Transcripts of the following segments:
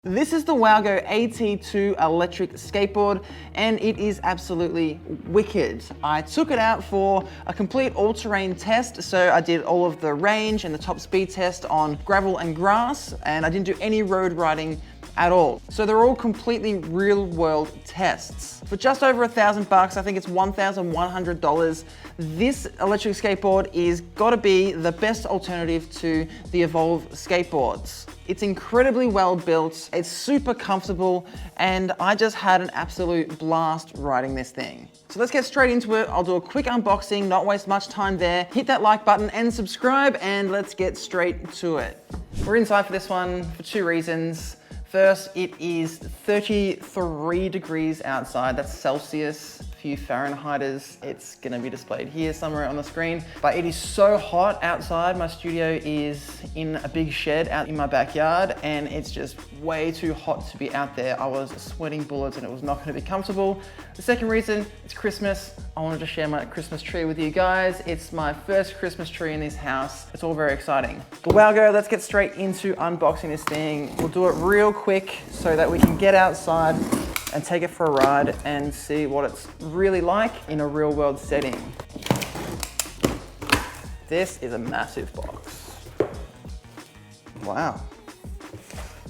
This is the Waogo AT2 electric skateboard, and it is absolutely wicked. I took it out for a complete all-terrain test, so I did all of the range and the top speed test on gravel and grass, and I didn't do any road riding at all. So they're all completely real world tests. For just over $1,000, I think it's $1,100, this electric skateboard is gotta be the best alternative to the Evolve skateboards. It's incredibly well built, it's super comfortable, and I just had an absolute blast riding this thing. So let's get straight into it. I'll do a quick unboxing, not waste much time there. Hit that like button and subscribe, and let's get straight to it. We're inside for this one for two reasons. First, it is 33 degrees outside, that's Celsius. For you Fahrenheiters, it's gonna be displayed here somewhere on the screen. But it is so hot outside. My studio is in a big shed out in my backyard, and it's just way too hot to be out there. I was sweating bullets and it was not gonna be comfortable. The second reason, it's Christmas. I wanted to share my Christmas tree with you guys. It's my first Christmas tree in this house. It's all very exciting. The Waogo, let's get straight into unboxing this thing. We'll do it real quick so that we can get outside and take it for a ride and see what it's really like in a real world setting. This is a massive box. Wow.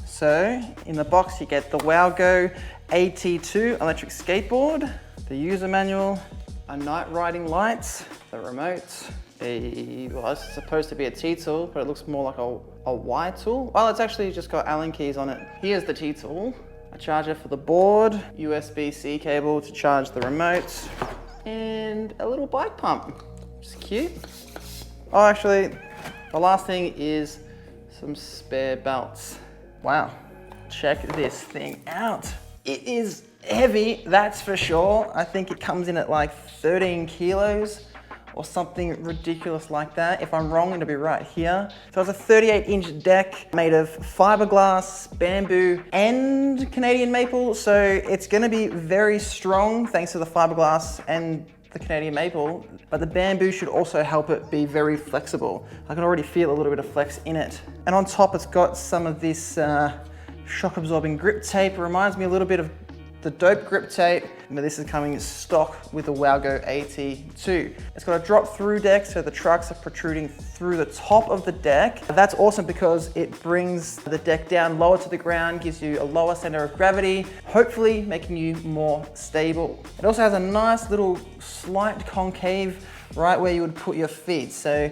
So in the box you get the Waogo AT2 electric skateboard, the user manual, a night riding light, the remote, well, it's supposed to be a T-tool, but it looks more like a Y-tool. Well, it's actually just got Allen keys on it. Here's the T-tool. A charger for the board, USB-C cable to charge the remote, and a little bike pump, which is cute. Oh, actually, the last thing is some spare belts. Wow, check this thing out. It is heavy, that's for sure. I think it comes in at like 13 kilos. Or something ridiculous like that. If I'm wrong, it'll be right here. So it's a 38-inch deck made of fiberglass, bamboo, and Canadian maple. So it's gonna be very strong thanks to the fiberglass and the Canadian maple, but the bamboo should also help it be very flexible. I can already feel a little bit of flex in it. And on top, it's got some of this shock absorbing grip tape. It reminds me a little bit of the Dope grip tape. Now this is coming stock with the Waogo AT2. It's got a drop through deck, so the trucks are protruding through the top of the deck. That's awesome because it brings the deck down lower to the ground, gives you a lower center of gravity, hopefully making you more stable. It also has a nice little slight concave right where you would put your feet. So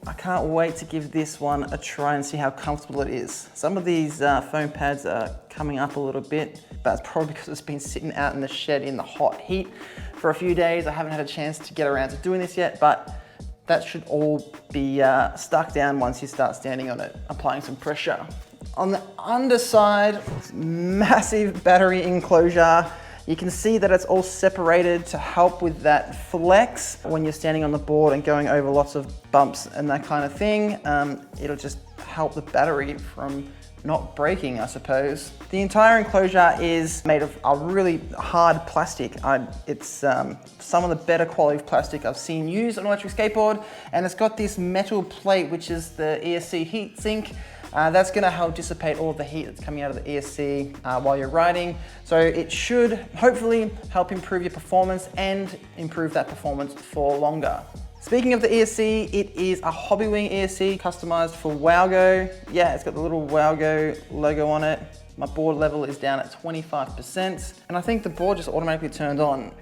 I can't wait to give this one a try and see how comfortable it is. Some of these foam pads are coming up a little bit, but it's probably because it's been sitting out in the shed in the hot heat for a few days. I haven't had a chance to get around to doing this yet, but that should all be stuck down once you start standing on it, applying some pressure. On the underside, massive battery enclosure. You can see that it's all separated to help with that flex when you're standing on the board and going over lots of bumps and that kind of thing. It'll just help the battery from not breaking, I suppose. The entire enclosure is made of a really hard plastic. It's some of the better quality of plastic I've seen used on an electric skateboard, and it's got this metal plate, which is the ESC heat sink. That's gonna help dissipate all of the heat that's coming out of the ESC while you're riding. So it should hopefully help improve your performance and improve that performance for longer. Speaking of the ESC, it is a Hobbywing ESC customized for Waogo. Yeah, it's got the little Waogo logo on it. My board level is down at 25%, and I think the board just automatically turned on.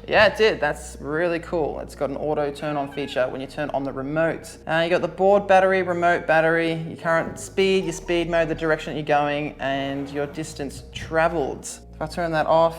Yeah, it did. That's really cool. It's got an auto turn on feature when you turn on the remote. You got the board battery, remote battery, your current speed, your speed mode, the direction that you're going, and your distance traveled. If I turn that off,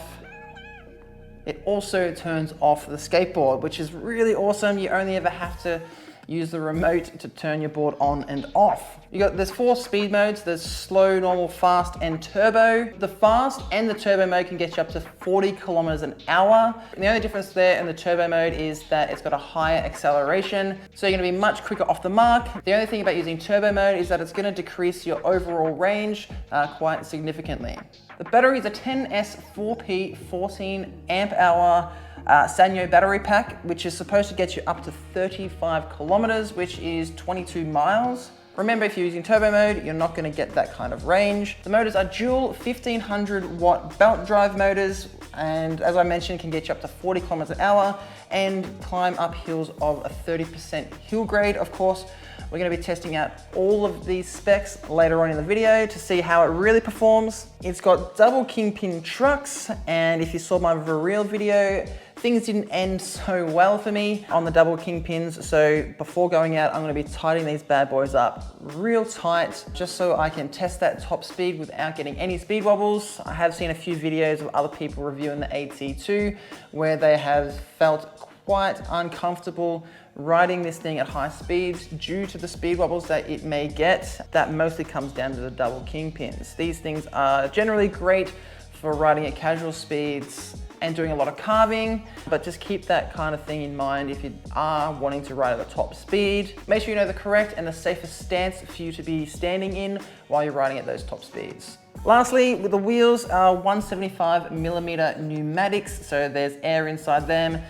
it also turns off the skateboard, which is really awesome. You only ever have to use the remote to turn your board on and off. There's 4 speed modes. There's slow, normal, fast, and turbo. The fast and the turbo mode can get you up to 40 kilometers an hour. And the only difference there in the turbo mode is that it's got a higher acceleration, so you're gonna be much quicker off the mark. The only thing about using turbo mode is that it's gonna decrease your overall range quite significantly. The battery is a 10S 4P 14 amp hour Sanyo battery pack, which is supposed to get you up to 35 kilometers, which is 22 miles. Remember, if you're using turbo mode, you're not going to get that kind of range. The motors are dual 1500 watt belt drive motors, and as I mentioned, can get you up to 40 kilometers an hour and climb up hills of a 30% hill grade. Of course, we're going to be testing out all of these specs later on in the video to see how it really performs. It's got double kingpin trucks, and if you saw my real video, things didn't end so well for me on the double kingpins. So before going out, I'm going to be tightening these bad boys up real tight, just so I can test that top speed without getting any speed wobbles. I have seen a few videos of other people reviewing the AT2 where they have felt quite uncomfortable riding this thing at high speeds due to the speed wobbles that it may get. That mostly comes down to the double kingpins. These things are generally great for riding at casual speeds and doing a lot of carving, but just keep that kind of thing in mind if you are wanting to ride at a top speed. Make sure you know the correct and the safest stance for you to be standing in while you're riding at those top speeds. Lastly, the wheels are 175mm pneumatics, so there's air inside them.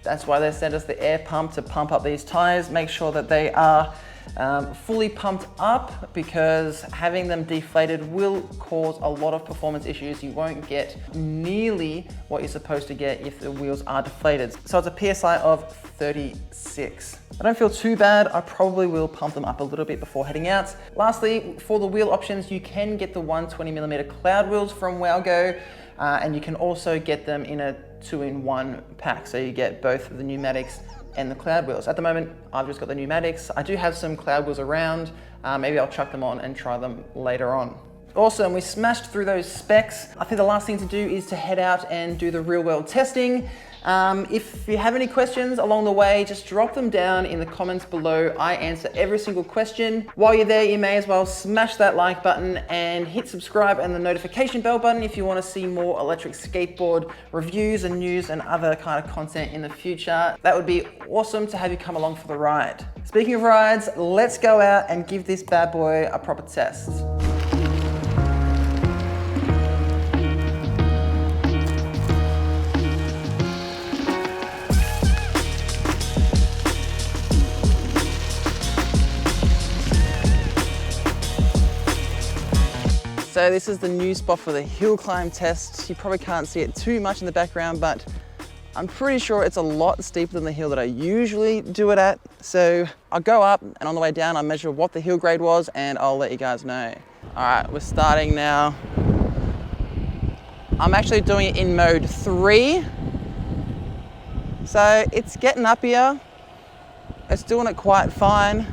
That's why they sent us the air pump to pump up these tires. Make sure that they are fully pumped up, because having them deflated will cause a lot of performance issues. You won't get nearly what you're supposed to get if the wheels are deflated. So it's a PSI of 36. I don't feel too bad. I probably will pump them up a little bit before heading out. Lastly, for the wheel options, you can get the 120mm cloud wheels from Waogo, and you can also get them in a 2-in-1 pack. So you get both the pneumatics and the cloud wheels. At the moment, I've just got the pneumatics. I do have some cloud wheels around. Maybe I'll chuck them on and try them later on. Awesome, we smashed through those specs. I think the last thing to do is to head out and do the real world testing. If you have any questions along the way, just drop them down in the comments below. I answer every single question. While you're there, you may as well smash that like button and hit subscribe and the notification bell button if you want to see more electric skateboard reviews and news and other kind of content in the future. That would be awesome to have you come along for the ride. Speaking of rides, let's go out and give this bad boy a proper test. So this is the new spot for the hill climb test. You probably can't see it too much in the background, but I'm pretty sure it's a lot steeper than the hill that I usually do it at. So I'll go up, and on the way down, I'll measure what the hill grade was, and I'll let you guys know. All right, we're starting now. I'm actually doing it in mode 3. So it's getting up here. It's doing it quite fine.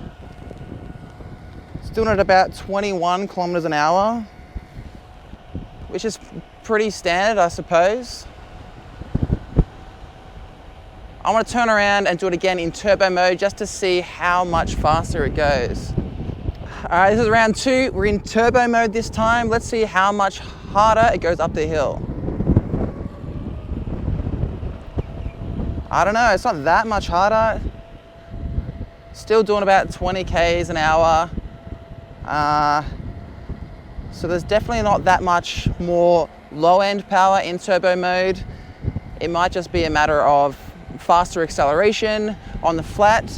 It's doing it about 21 kilometers an hour, which is pretty standard, I suppose. I want to turn around and do it again in turbo mode just to see how much faster it goes. All right, this is round 2. We're in turbo mode this time. Let's see how much harder it goes up the hill. I don't know, it's not that much harder. Still doing about 20 k's an hour. So there's definitely not that much more low-end power in turbo mode. It might just be a matter of faster acceleration on the flat,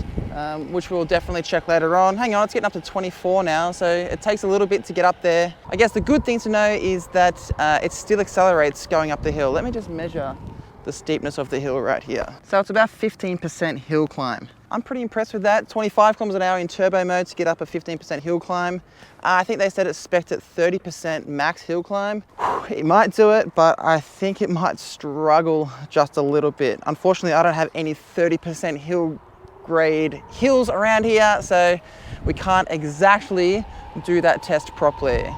which we'll definitely check later on. Hang on, it's getting up to 24 now, so it takes a little bit to get up there. I guess the good thing to know is that it still accelerates going up the hill. Let me just measure the steepness of the hill right here. So it's about 15% hill climb. I'm pretty impressed with that. 25 kilometers an hour in turbo mode to get up a 15% hill climb. I think they said it's spec'd at 30% max hill climb. It might do it, but I think it might struggle just a little bit. Unfortunately, I don't have any 30% hill grade hills around here, so we can't exactly do that test properly.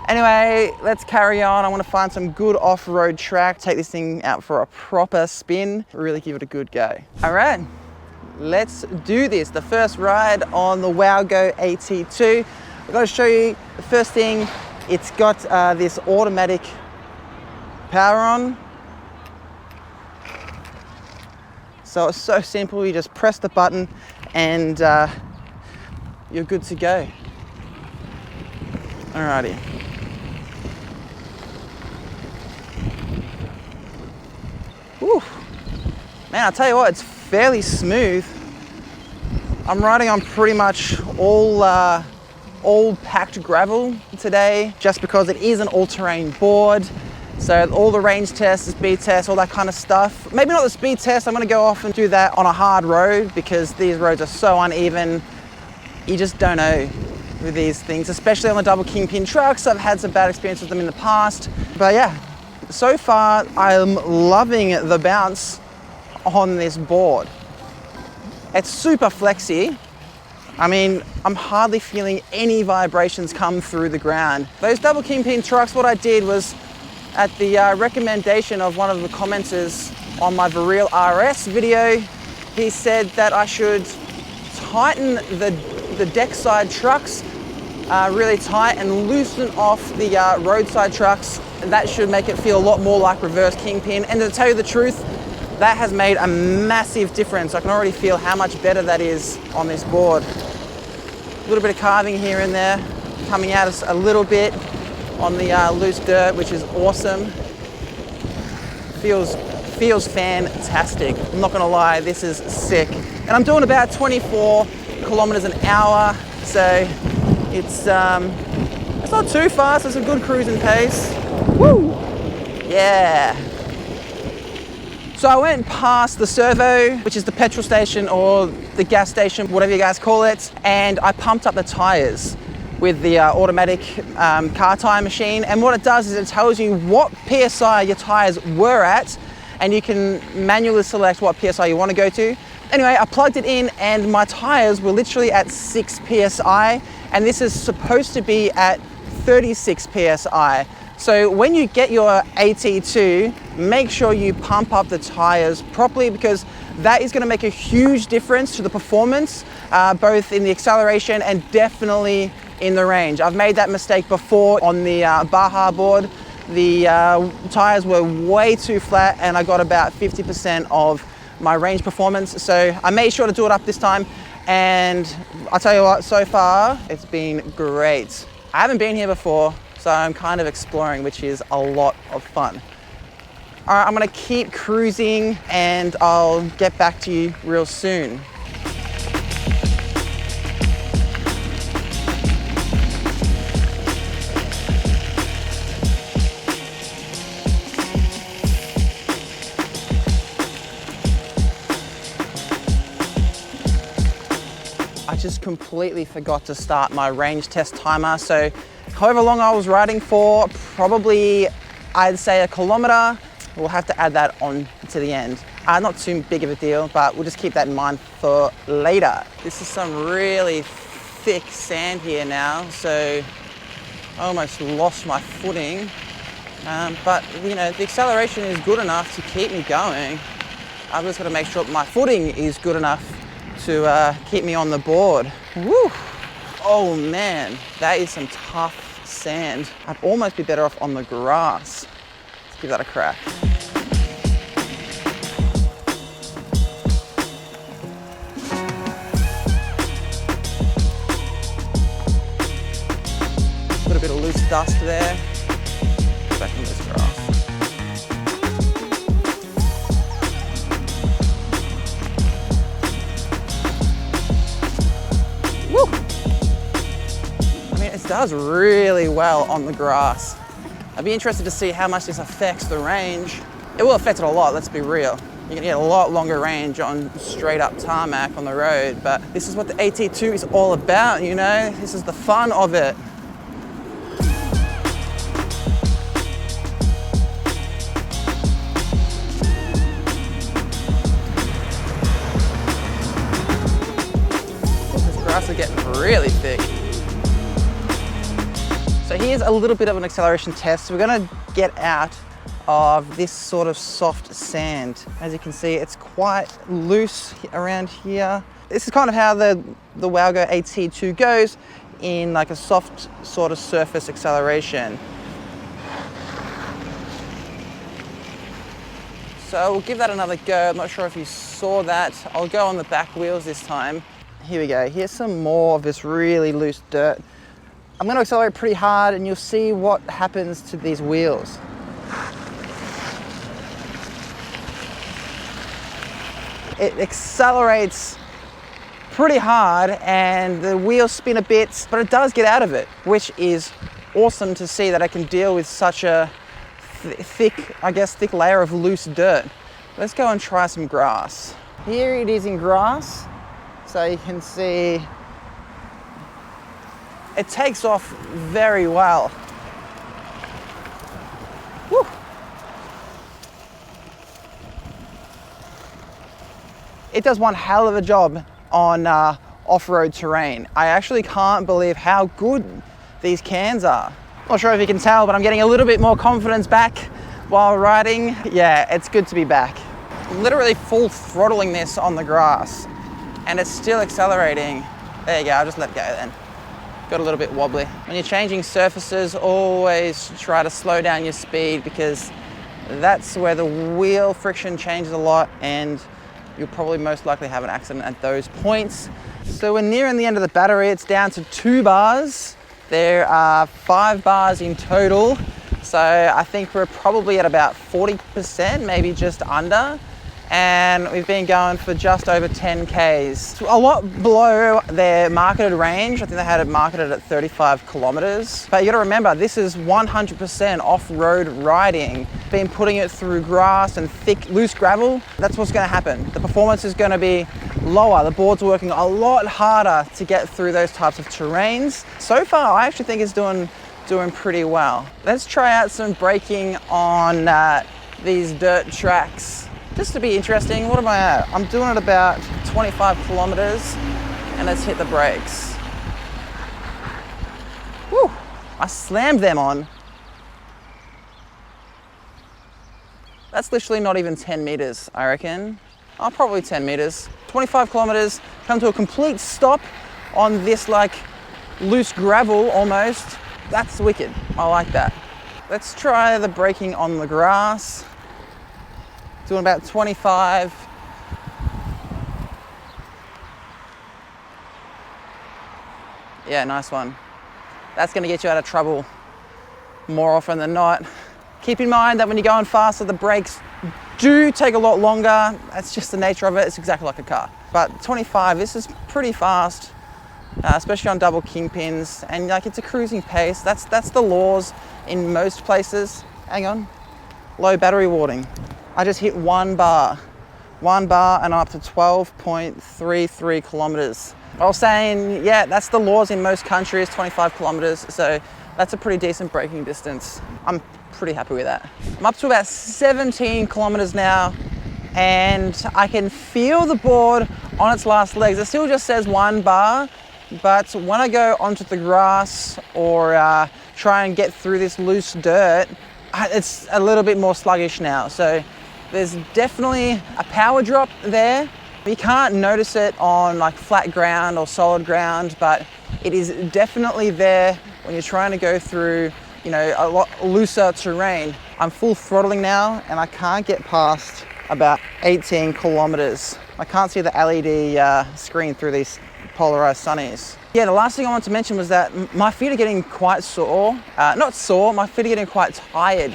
Anyway, let's carry on. I want to find some good off-road track, take this thing out for a proper spin, really give it a good go. All right, let's do this. The first ride on the Waogo AT2. I've got to show you the first thing. It's got this automatic power on. So it's so simple. You just press the button and you're good to go. Alrighty. Whew. Man, I'll tell you what, it's fairly smooth. I'm riding on pretty much all packed gravel today, just because it is an all-terrain board. So all the range tests, the speed tests, all that kind of stuff. Maybe not the speed test, I'm gonna go off and do that on a hard road because these roads are so uneven. You just don't know with these things, especially on the double kingpin trucks. I've had some bad experiences with them in the past. But yeah, so far I'm loving the bounce on this board. It's super flexy. I mean, I'm hardly feeling any vibrations come through the ground. Those double kingpin trucks, what I did was, at the recommendation of one of the commenters on my Viril RS video, he said that I should tighten the deck side trucks really tight and loosen off the roadside trucks. That should make it feel a lot more like reverse kingpin. And to tell you the truth, that has made a massive difference. I can already feel how much better that is on this board. A little bit of carving here and there, coming out a little bit on the loose dirt, which is awesome. Feels fantastic. I'm not gonna lie, this is sick. And I'm doing about 24 kilometers an hour, so it's not too fast. It's a good cruising pace. Woo! Yeah. So I went past the servo, which is the petrol station or the gas station, whatever you guys call it, and I pumped up the tires with the automatic car tire machine. And what it does is it tells you what PSI your tires were at, and you can manually select what PSI you want to go to. Anyway, I plugged it in and my tires were literally at 6 PSI, and this is supposed to be at 36 PSI. So when you get your AT2, make sure you pump up the tires properly, because that is going to make a huge difference to the performance, both in the acceleration and definitely in the range. I've made that mistake before on the Baja board. The tires were way too flat and I got about 50% of my range performance. So I made sure to do it up this time, and I'll tell you what, so far it's been great. I haven't been here before, so I'm kind of exploring, which is a lot of fun. All right, I'm gonna keep cruising and I'll get back to you real soon. I just completely forgot to start my range test timer. So however long I was riding for, probably I'd say a kilometer. We'll have to add that on to the end. Not too big of a deal, but we'll just keep that in mind for later. This is some really thick sand here now, so I almost lost my footing. But you know, the acceleration is good enough to keep me going. I've just got to make sure my footing is good enough to keep me on the board. Woo! Oh man, that is some tough sand. I'd almost be better off on the grass. Let's give that a crack. A little bit of loose dust there. Back on this grass. Woo! I mean, it does really well on the grass. I'd be interested to see how much this affects the range. It will affect it a lot, let's be real. You can get a lot longer range on straight up tarmac on the road, but this is what the AT2 is all about, you know? This is the fun of it. This grass is getting really thick. So here's a little bit of an acceleration test. We're gonna get out of this sort of soft sand. As you can see, it's quite loose around here. This is kind of how the Waogo AT2 goes, in like a soft sort of surface acceleration. So we'll give that another go. I'm not sure if you saw that. I'll go on the back wheels this time. Here we go. Here's some more of this really loose dirt. I'm going to accelerate pretty hard and you'll see what happens to these wheels. It accelerates pretty hard and the wheels spin a bit, but it does get out of it, which is awesome to see that I can deal with such a thick layer of loose dirt. Let's go and try some grass. Here it is in grass, so you can see it takes off very well. Woo. It does one hell of a job on off-road terrain. I actually can't believe how good these cans are. Not sure if you can tell, but I'm getting a little bit more confidence back while riding. Yeah, it's good to be back. Literally full throttling this on the grass and it's still accelerating. There you go, I'll just let go then. Got a little bit wobbly. When you're changing surfaces, always try to slow down your speed because that's where the wheel friction changes a lot and you'll probably most likely have an accident at those points. So we're nearing the end of the battery. It's down to 2 bars. There are 5 bars in total. So I think we're probably at about 40%, maybe just under. And we've been going for just over 10 Ks. A lot below their marketed range. I think they had it marketed at 35 kilometers. But you gotta remember, this is 100% off-road riding. Been putting it through grass and thick, loose gravel. That's what's gonna happen. The performance is gonna be lower. The board's working a lot harder to get through those types of terrains. So far, I actually think it's doing pretty well. Let's try out some braking on these dirt tracks. Just to be interesting, what am I at? I'm doing it about 25 kilometers and let's hit the brakes. Woo, I slammed them on. That's literally not even 10 meters, I reckon. Oh, probably 10 meters. 25 kilometers, come to a complete stop on this like loose gravel almost. That's wicked, I like that. Let's try the braking on the grass. Doing about 25. Yeah, nice one. That's gonna get you out of trouble more often than not. Keep in mind that when you're going faster, the brakes do take a lot longer. That's just the nature of it. It's exactly like a car. But 25, this is pretty fast, especially on double kingpins. And like it's a cruising pace. That's the laws in most places. Hang on, low battery warning. I just hit 1 bar and I'm up to 12.33 kilometers. I was saying, yeah, that's the laws in most countries, 25 kilometers. So that's a pretty decent braking distance. I'm pretty happy with that. I'm up to about 17 kilometers now and I can feel the board on its last legs. It still just says 1 bar, but when I go onto the grass or try and get through this loose dirt, it's a little bit more sluggish now. So there's definitely a power drop there. You can't notice it on like flat ground or solid ground, but it is definitely there when you're trying to go through, you know, a lot looser terrain. I'm full throttling now and I can't get past about 18 kilometers. I can't see the LED screen through these polarized sunnies. Yeah, the last thing I wanted to mention was that my feet are getting quite sore. Not sore, my feet are getting quite tired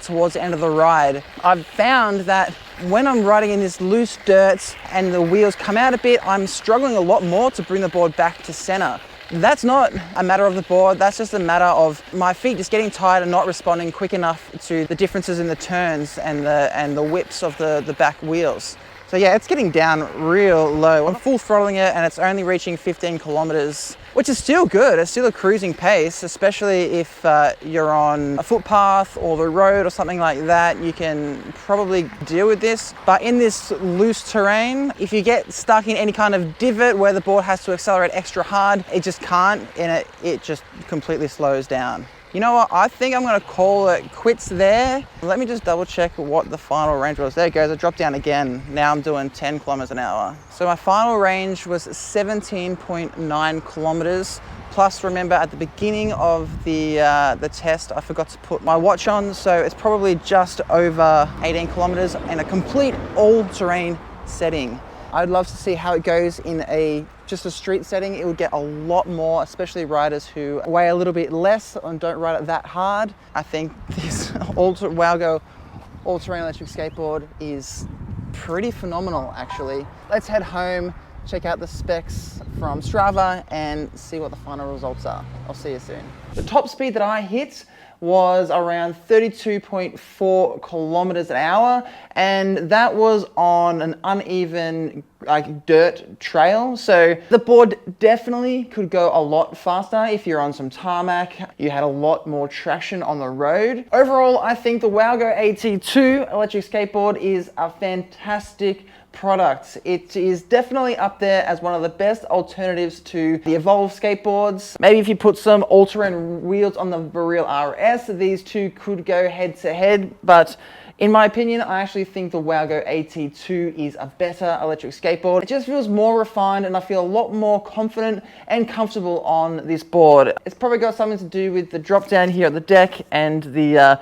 towards the end of the ride. I've found that when I'm riding in this loose dirt and the wheels come out a bit, I'm struggling a lot more to bring the board back to center. That's not a matter of the board, that's just a matter of my feet just getting tired and not responding quick enough to the differences in the turns and the whips of the back wheels. So yeah, it's getting down real low. I'm full throttling it and it's only reaching 15 kilometers, which is still good. It's still a cruising pace, especially if you're on a footpath or the road or something like that. You can probably deal with this. But in this loose terrain, if you get stuck in any kind of divot where the board has to accelerate extra hard, it just can't, and it just completely slows down. You know what, I think I'm gonna call it quits there. Let me just double check what the final range was. There it goes, it dropped down again. Now I'm doing 10 kilometers an hour. So my final range was 17.9 kilometers. Plus, remember at the beginning of the test, I forgot to put my watch on. So it's probably just over 18 kilometers in a complete all-terrain setting. I'd love to see how it goes in just a street setting. It would get a lot more, especially riders who weigh a little bit less and don't ride it that hard. I think this Waogo all-terrain electric skateboard is pretty phenomenal, actually. Let's head home check out the specs from Strava and see what the final results are. I'll see you soon. The top speed that I hit was around 32.4 kilometers an hour, and that was on an uneven dirt trail. So the board definitely could go a lot faster if you're on some tarmac. You had a lot more traction on the road. Overall, I think the Wowgo AT2 electric skateboard is a fantastic product. It is definitely up there as one of the best alternatives to the Evolve skateboards. Maybe if you put some all-terrain wheels on the Viril RS, these two could go head to head, but in my opinion, I actually think the Wowgo AT2 is a better electric skateboard. It just feels more refined and I feel a lot more confident and comfortable on this board. It's probably got something to do with the drop down here at the deck and the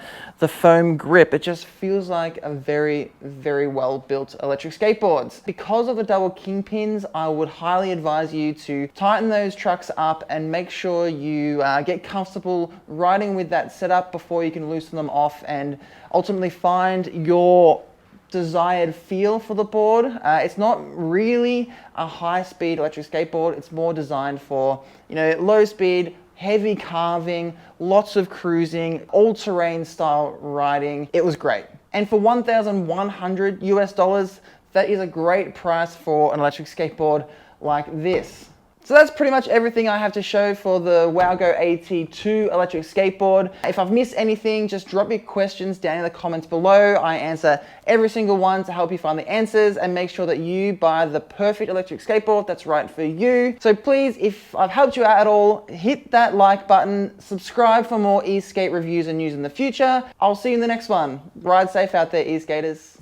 foam grip. It just feels like a very, very well built electric skateboard. Because of the double kingpins, I would highly advise you to tighten those trucks up and make sure you get comfortable riding with that setup before you can loosen them off and ultimately find your desired feel for the board. It's not really a high-speed electric skateboard. It's more designed for, low speed, heavy carving, lots of cruising, all-terrain style riding. It was great. And for $1,100 US, that is a great price for an electric skateboard like this. So that's pretty much everything I have to show for the Wowgo AT2 electric skateboard. If I've missed anything, just drop your questions down in the comments below. I answer every single one to help you find the answers and make sure that you buy the perfect electric skateboard that's right for you. So please, if I've helped you out at all, hit that like button, subscribe for more e-skate reviews and news in the future. I'll see you in the next one. Ride safe out there, e-skaters.